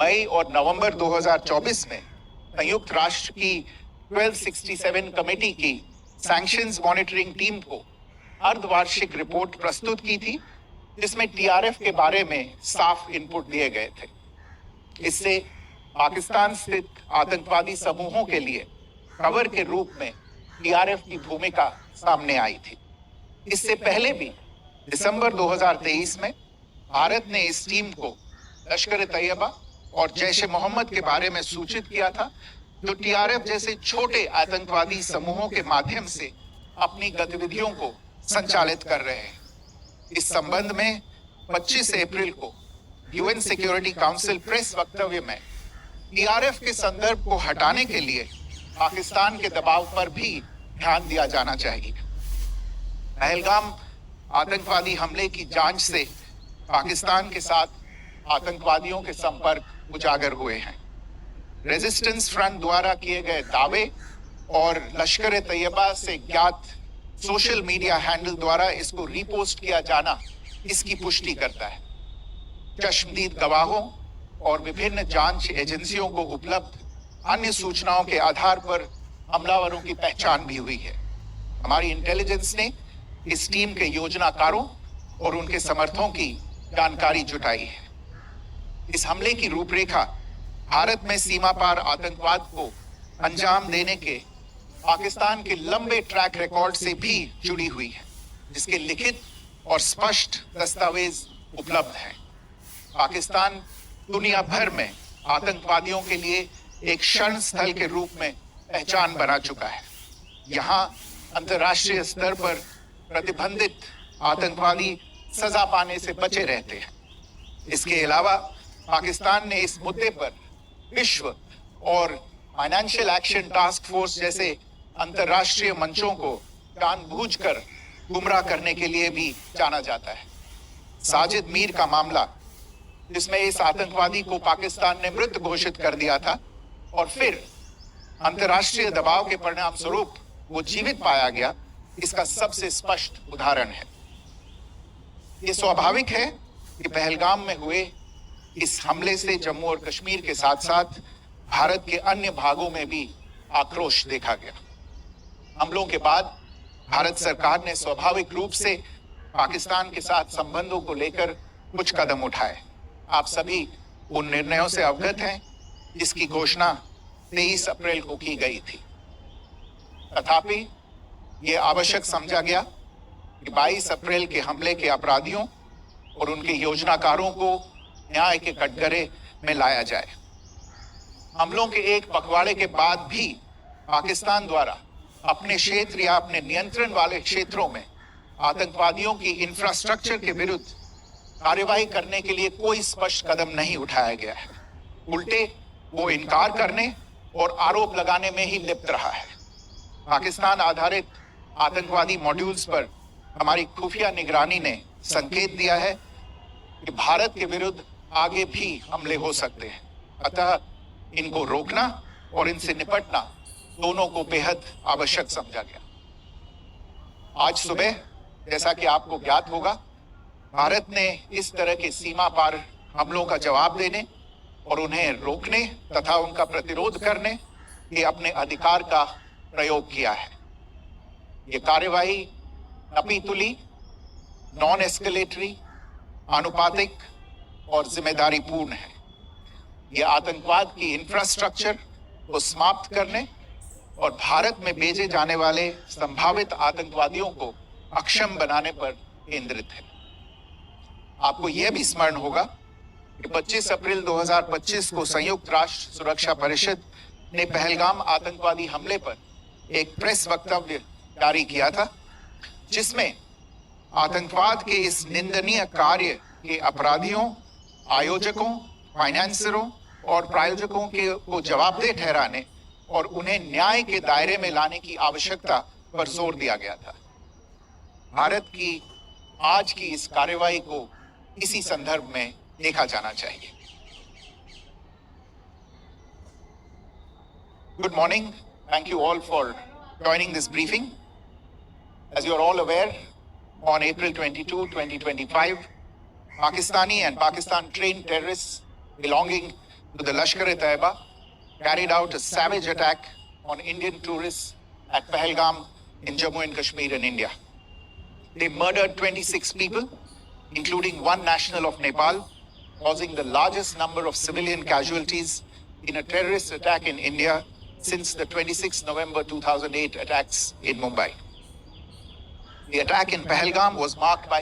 मई और नवंबर 2024 में संयुक्त राष्ट्र की 1267 कमेटी की सैंक्शंस मॉनिटरिंग टीम को अर्धवार्षिक रिपोर्ट प्रस्तुत की थी, जिसमें टीआरएफ के बारे में साफ इनपुट दिए गए थे। इससे पाकिस्तान स्थित आतंकवादी समूहों के लिए कवर के रूप में टीआरएफ की भूमिका सामने आई थी। इससे पहले भी दिसंबर 2023 में भारत ने इस टीम को लश्कर-ए-तैयबा और जैश-ए-मोहम्मद के बारे में सूचित किया था, जो टीआरएफ जैसे छोटे आतंकवादी समूहों के माध्यम से अपनी गतिविधियों को संचालित कर रहे हैं। इस संबंध में 25 अप्रैल को यूएन सिक्योरिटी काउंसिल प्रेस वक्तव्य में टीआरएफ के संदर्भ को हटाने के लिए पाकिस्तान के दबाव पर भी ध्यान दिया जाना चाहिए। पहलगाम आतंकवादी हमले की जांच से पाकिस्तान के साथ आतंकवादियों के संपर्क उजागर हुए हैं। रेजिस्टेंस फ्रंट द्वारा किए गए दावे और लश्कर-ए-तैयबा से ज्ञात सोशल मीडिया हैंडल द्वारा इसको रीपोस्ट किया जाना इसकी पुष्टि करता है। चश्मदीद गवाहों और विभिन्न जांच एजेंसियों को उपलब्ध अन्य सूचनाओं के आधार पर हमलावरों की पहचान भी हुई है। हमारी इंटेलिजेंस ने इस टीम के योजनाकारों और उनके समर्थकों की जानकारी जुटाई है। इस हमले की रूपरेखा भारत में सीमा पार आतंकवाद को अंजाम देने के पाकिस्तान के लंबे ट्रैक रिकॉर्ड से भी जुड़ी हुई है, जिसके लिखित और स्पष्ट दस्तावेज उपलब्ध हैं। पाकिस्तान दुनिया भर में आतंकवादियों के लिए एक शरण स्थल के रूप में पहचान बना चुका है। यहाँ अंतर्राष्ट्रीय स्तर पर प्रतिबंधित आतंकवादी सजा पाने से बचे रहते हैं। इसके अलावा पाकिस्तान ने इस मुद्दे पर विश्व और फाइनेंशियल एक्शन टास्क फोर्स जैसे अंतर्राष्ट्रीय मंचों को जानबूझकर गुमराह करने के लिए भी जाना जाता है। साजिद मीर का मामला, जिसमें इस आतंकवादी को पाकिस्तान ने मृत घोषित कर दिया था और फिर अंतर्राष्ट्रीय दबाव के परिणाम स्वरूप वो जीवित पाया गया, इसका सबसे स्पष्ट उदाहरण है। ये स्वाभाविक है कि पहलगाम में हुए इस हमले से जम्मू और कश्मीर के साथ साथ भारत के अन्य भागों में भी आक्रोश देखा गया। हमलों के बाद भारत सरकार ने स्वाभाविक रूप से पाकिस्तान के साथ संबंधों को लेकर कुछ कदम उठाए। आप सभी उन निर्णयों से अवगत हैं जिसकी घोषणा 23 अप्रैल को की गई थी। तथापि ये आवश्यक समझा गया कि 22 अप्रैल के हमले के अपराधियों और उनके योजनाकारों को न्याय के कटघरे में लाया जाए। हमलों के एक पखवाड़े के बाद भी पाकिस्तान द्वारा अपने क्षेत्र या अपने नियंत्रण वाले क्षेत्रों में आतंकवादियों की इंफ्रास्ट्रक्चर के विरुद्ध कार्यवाही करने के लिए कोई स्पष्ट कदम नहीं उठाया गया है। उल्टे वो इनकार करने और आरोप लगाने में ही लिप्त रहा है। पाकिस्तान आधारित आतंकवादी मॉड्यूल्स पर हमारी खुफिया निगरानी ने संकेत दिया है कि भारत के विरुद्ध आगे भी हमले हो सकते हैं। अतः इनको रोकना और इनसे निपटना दोनों को बेहद आवश्यक समझा गया। आज सुबह, जैसा कि आपको ज्ञात होगा, भारत ने इस तरह के सीमा पार हमलों का जवाब देने और उन्हें रोकने तथा उनका प्रतिरोध करने के अपने अधिकार का प्रयोग किया है। ये कार्यवाही नपीतुली, नॉन एस्केलेटरी, आनुपातिक और जिम्मेदारीपूर्ण है। ये आतंकवाद की इंफ्रास्ट्रक्चर को समाप्त करने और भारत में भेजे जाने वाले संभावित आतंकवादियों को अक्षम बनाने पर केंद्रित है। आपको यह भी स्मरण होगा कि 25 अप्रैल 2025 को संयुक्त राष्ट्र सुरक्षा परिषद ने पहलगाम आतंकवादी हमले पर एक प्रेस वक्तव्य जारी किया था, जिसमें आतंकवाद के इस निंदनीय कार्य के अपराधियों, आयोजकों, फाइनेंसरों और प्रायोजकों को जवाबदेह ठहराने और उन्हें न्याय के दायरे में लाने की आवश्यकता पर जोर दिया गया था। भारत की आज की इस कार्यवाही को इसी संदर्भ में देखा जाना चाहिए। Good morning. Thank you all for joining this briefing. As you are all aware, on April 22, 2025, Pakistani and Pakistan-trained terrorists belonging to the Lashkar-e-Taiba carried out a savage attack on Indian tourists at Pahalgam in Jammu and Kashmir in India. They murdered 26 people, including one national of Nepal, causing the largest number of civilian casualties in a terrorist attack in India since the 26 November 2008 attacks in Mumbai. The attack in Pahalgam was marked by